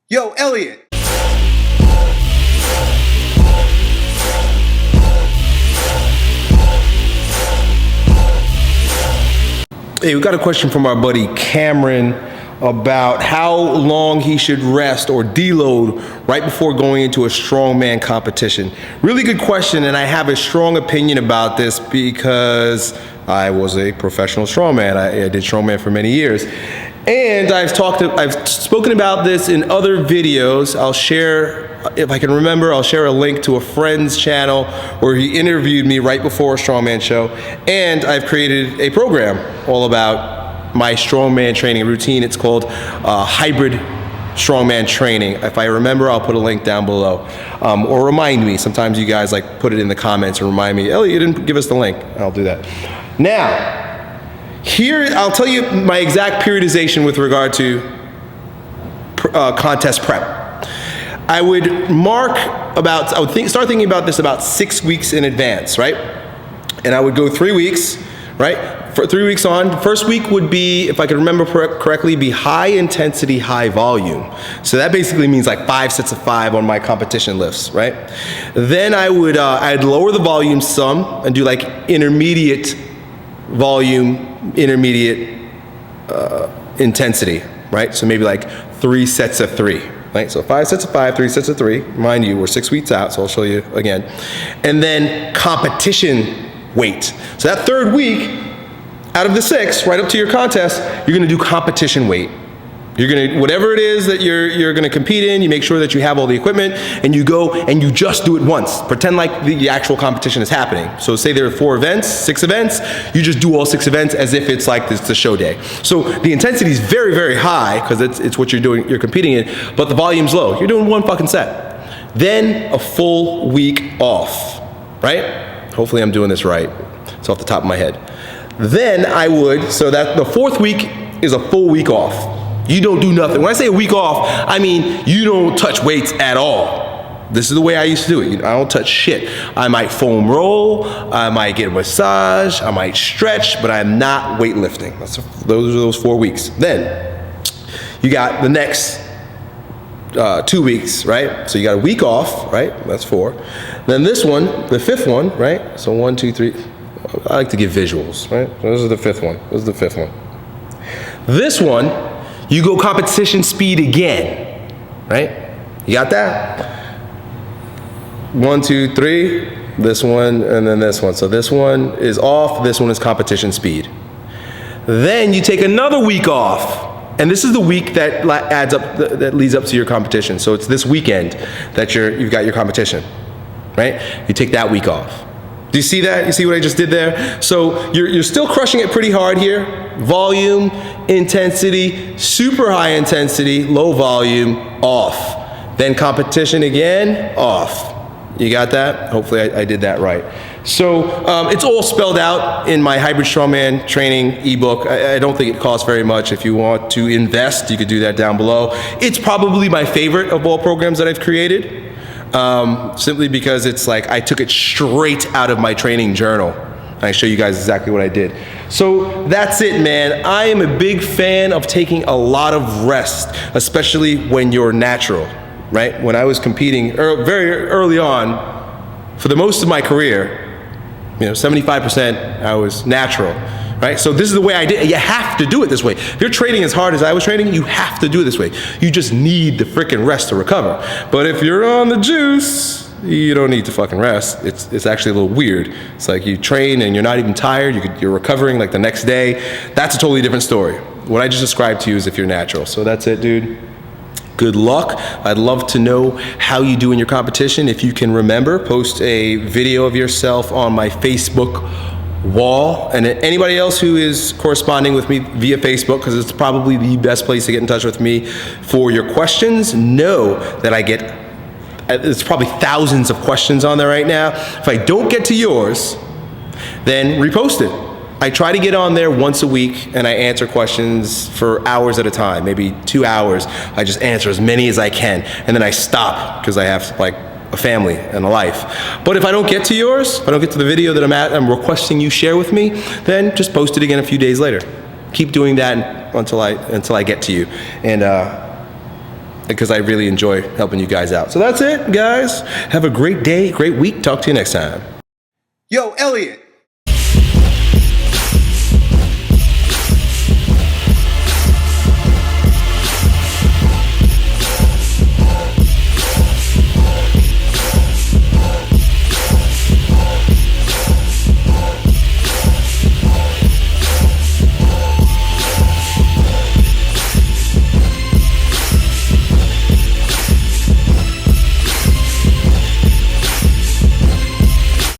Yo, Elliot. Hey, we got a question from our buddy Cameron about how long he should rest or deload right before going into a strongman competition. Really good question, and I have a strong opinion about this because I was a professional strongman. I did strongman for many years. And I've spoken about this in other videos. I'll share, if I can remember, I'll share a link to a friend's channel where he interviewed me right before a strongman show. And I've created a program all about my strongman training routine. It's called Hybrid Strongman Training. If I remember, I'll put a link down below. Or remind me. Sometimes you guys like put it in the comments and remind me, Elliot, you didn't give us the link. I'll do that. Now, here, I'll tell you my exact periodization with regard to contest prep. I would start thinking about this about 6 weeks in advance, right? And I would go 3 weeks, right? For 3 weeks on, first week would be, if I can remember correctly, be high intensity, high volume. So that basically means like 5 sets of 5 on my competition lifts, right? Then I'd lower the volume some and do like intermediate volume, intermediate intensity, right? So maybe like 3 sets of 3, right? So 5 sets of 5, 3 sets of 3. Mind you, we're 6 weeks out, so I'll show you again. And then competition weight. So that third week, out of the 6, right up to your contest, you're gonna do competition weight. You're gonna, whatever it is that you're gonna compete in, you make sure that you have all the equipment, and you go and you just do it once. Pretend like the actual competition is happening. So say there are 4 events, 6 events, you just do all 6 events as if it's like it's the show day. So the intensity is very, very high because it's what you're doing, you're competing in, but the volume's low. You're doing 1 fucking set. Then a full week off, right? Hopefully I'm doing this right. It's off the top of my head. Then so that the 4th week is a full week off. You don't do nothing. When I say a week off, I mean you don't touch weights at all. This is the way I used to do it. I don't touch shit. I might foam roll, I might get a massage, I might stretch, but I'm not weightlifting. Those are those 4 weeks. Then you got the next 2 weeks, right? So you got a week off, right? That's 4. Then this one, the 5th one, right? So 1, 2, 3. I like to give visuals, right? So this is the 5th one. This is the 5th one. This one, you go competition speed again, right? You got that? 1, 2, 3, this one, and then this one. So this one is off, this one is competition speed. Then you take another week off, and this is the week that adds up, that leads up to your competition. So it's this weekend that you've got your competition, right? You take that week off. Do you see that? You see what I just did there? So you're still crushing it pretty hard here. Volume, intensity, super high intensity, low volume, off. Then competition again, off. You got that? Hopefully I did that right. So it's all spelled out in my Hybrid Strongman Training ebook. I don't think it costs very much. If you want to invest, you could do that down below. It's probably my favorite of all programs that I've created. Simply because it's like I took it straight out of my training journal. I show you guys exactly what I did. So that's it, man. I am a big fan of taking a lot of rest, especially when you're natural, right? When I was competing very early on, for the most of my career, 75% I was natural. Right? So this is the way I did. You have to do it this way. If you're training as hard as I was training, you have to do it this way. You just need the freaking rest to recover. But if you're on the juice, you don't need to fucking rest. It's actually a little weird. It's like you train and you're not even tired. You're recovering like the next day. That's a totally different story. What I just described to you is if you're natural. So that's it, dude. Good luck. I'd love to know how you do in your competition. If you can remember, post a video of yourself on my Facebook wall, and anybody else who is corresponding with me via Facebook, because it's probably the best place to get in touch with me for your questions. Know that it's probably thousands of questions on there right now. If I don't get to yours, then repost it. I try to get on there once a week and I answer questions for hours at a time, maybe 2 hours. I just answer as many as I can, and then I stop because I have like a family and a life. But if I don't get to yours, if I don't get to the video that I'm requesting you share with me, then just post it again a few days later. Keep doing that until I get to you. And because I really enjoy helping you guys out. So that's it, guys. Have a great day, great week. Talk to you next time. Yo, Elliot.